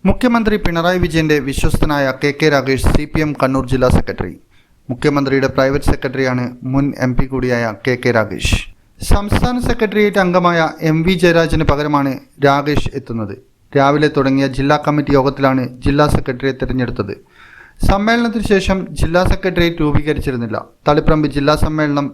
മുഖ്യമന്ത്രി പിണറായി വിജയന്റെ വിശ്വസ്തനായ കെ രാഗേഷ് CPM കണ്ണൂർ ജില്ലാ സെക്രട്ടറി. മുഖ്യമന്ത്രിയുടെ പ്രൈവറ്റ് സെക്രട്ടറിയാണ് മുൻ MP കൂടിയായ കെ രാഗേഷ്. സംസ്ഥാന സെക്രട്ടേറിയറ്റ് അംഗമായ MV ജയരാജന് പകരമാണ് രാഗേഷ് എത്തുന്നത്. രാവിലെ തുടങ്ങിയ ജില്ലാ കമ്മിറ്റി യോഗത്തിലാണ് ജില്ലാ സെക്രട്ടറിയെ തിരഞ്ഞെടുത്തത്. സമ്മേളനത്തിന് ശേഷം ജില്ലാ സെക്രട്ടേറിയറ്റ് രൂപീകരിച്ചിരുന്നില്ല. തളിപ്പറമ്പ് ജില്ലാ സമ്മേളനം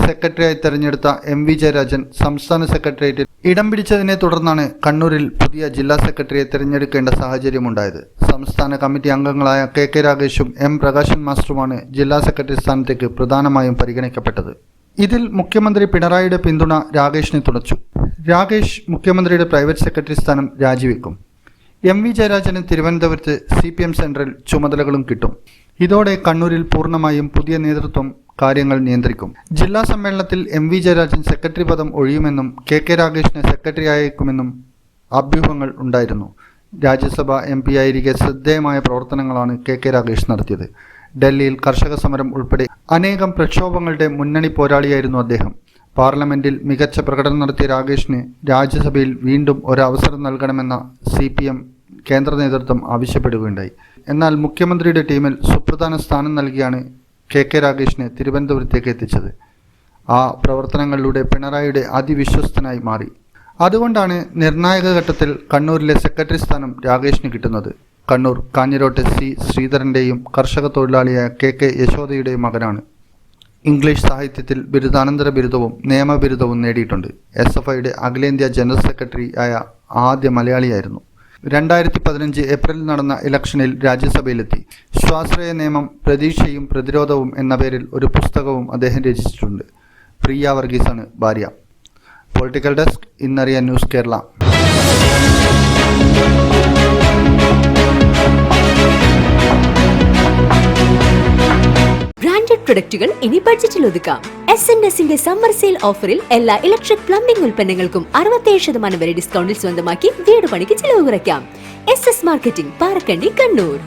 സെക്രട്ടറിയായി തെരഞ്ഞെടുത്ത MV ജയരാജൻ സംസ്ഥാന സെക്രട്ടേറിയറ്റിൽ ഇടം പിടിച്ചതിനെ തുടർന്നാണ് കണ്ണൂരിൽ പുതിയ ജില്ലാ സെക്രട്ടറിയെ തിരഞ്ഞെടുക്കേണ്ട സാഹചര്യമുണ്ടായത്. സംസ്ഥാന കമ്മിറ്റി അംഗങ്ങളായ കെ രാഗേഷും M പ്രകാശൻ മാസ്റ്ററുമാണ് ജില്ലാ സെക്രട്ടറി സ്ഥാനത്തേക്ക് പ്രധാനമായും പരിഗണിക്കപ്പെട്ടത്. ഇതിൽ മുഖ്യമന്ത്രി പിണറായിയുടെ പിന്തുണ രാഗേഷിനെ തുണച്ചു. രാഗേഷ് മുഖ്യമന്ത്രിയുടെ പ്രൈവറ്റ് സെക്രട്ടറി സ്ഥാനം രാജിവെക്കും. MV ജയരാജന് തിരുവനന്തപുരത്ത് CPM സെൻട്രൽ ചുമതലകളും കിട്ടും. ഇതോടെ കണ്ണൂരിൽ പൂർണ്ണമായും പുതിയ നേതൃത്വം കാര്യങ്ങൾ നിയന്ത്രിക്കും. ജില്ലാ സമ്മേളനത്തിൽ MV ജയരാജൻ സെക്രട്ടറി പദം ഒഴിയുമെന്നും കെ രാഗേഷിനെ സെക്രട്ടറി അയക്കുമെന്നും അഭ്യൂഹങ്ങൾ ഉണ്ടായിരുന്നു. രാജ്യസഭ MP ആയിരിക്കെ ശ്രദ്ധേയമായ പ്രവർത്തനങ്ങളാണ് കെ രാഗേഷ് നടത്തിയത്. ഡൽഹിയിൽ കർഷക സമരം ഉൾപ്പെടെ അനേകം പ്രക്ഷോഭങ്ങളുടെ മുന്നണി പോരാളിയായിരുന്നു അദ്ദേഹം. പാർലമെന്റിൽ മികച്ച പ്രകടനം നടത്തിയ രാഗേഷിന് രാജ്യസഭയിൽ വീണ്ടും ഒരവസരം നൽകണമെന്ന CPM കേന്ദ്ര നേതൃത്വം ആവശ്യപ്പെടുകയുണ്ടായി. എന്നാൽ മുഖ്യമന്ത്രിയുടെ ടീമിൽ സുപ്രധാന സ്ഥാനം നൽകിയാണ് കെ രാഗേഷിനെ തിരുവനന്തപുരത്തേക്ക് എത്തിച്ചത്. ആ പ്രവർത്തനങ്ങളിലൂടെ പിണറായിയുടെ അതിവിശ്വസ്തനായി മാറി. അതുകൊണ്ടാണ് നിർണായക ഘട്ടത്തിൽ കണ്ണൂരിലെ സെക്രട്ടറി സ്ഥാനം രാഗേഷിന് കിട്ടുന്നത്. കണ്ണൂർ കാഞ്ഞിരോട്ട് ശ്രീധരൻ്റെയും കർഷക തൊഴിലാളിയായ കെ യശോദയുടെയും മകനാണ്. ഇംഗ്ലീഷ് സാഹിത്യത്തിൽ ബിരുദാനന്തര ബിരുദവും നിയമബിരുദവും നേടിയിട്ടുണ്ട്. SFIയുടെ അഖിലേന്ത്യാ ജനറൽ സെക്രട്ടറി ആയ ആദ്യ മലയാളിയായിരുന്നു. 2015 ഏപ്രിലിൽ നടന്ന ഇലക്ഷനിൽ രാജ്യസഭയിലെത്തി. സ്വാശ്രയ നിയമം, പ്രതീക്ഷയും പ്രതിരോധവും എന്ന പേരിൽ ഒരു പുസ്തകവും അദ്ദേഹം രചിച്ചിട്ടുണ്ട്. പ്രിയ വർഗീസാണ് ഭാര്യ. പൊളിറ്റിക്കൽ ഡെസ്ക്, ഇന്നറിയാൻ ന്യൂസ് കേരള. ബ്രാൻഡഡ് പ്രൊഡക്റ്റുകൾ ഇനി ബഡ്ജറ്റിൽ ഒതുക്കാം. S&Sന്റെ സമ്മർ സെയിൽ ഓഫറിൽ എല്ലാ ഇലക്ട്രിക് പ്ലംബിംഗ് ഉൽപ്പന്നങ്ങൾക്കും 67% വരെ ഡിസ്കൗണ്ടിൽ സ്വന്തമാക്കി വീട് പണിക്ക് ചിലവ് കുറയ്ക്കാം. SS marketing, Parakkandi, Kannur.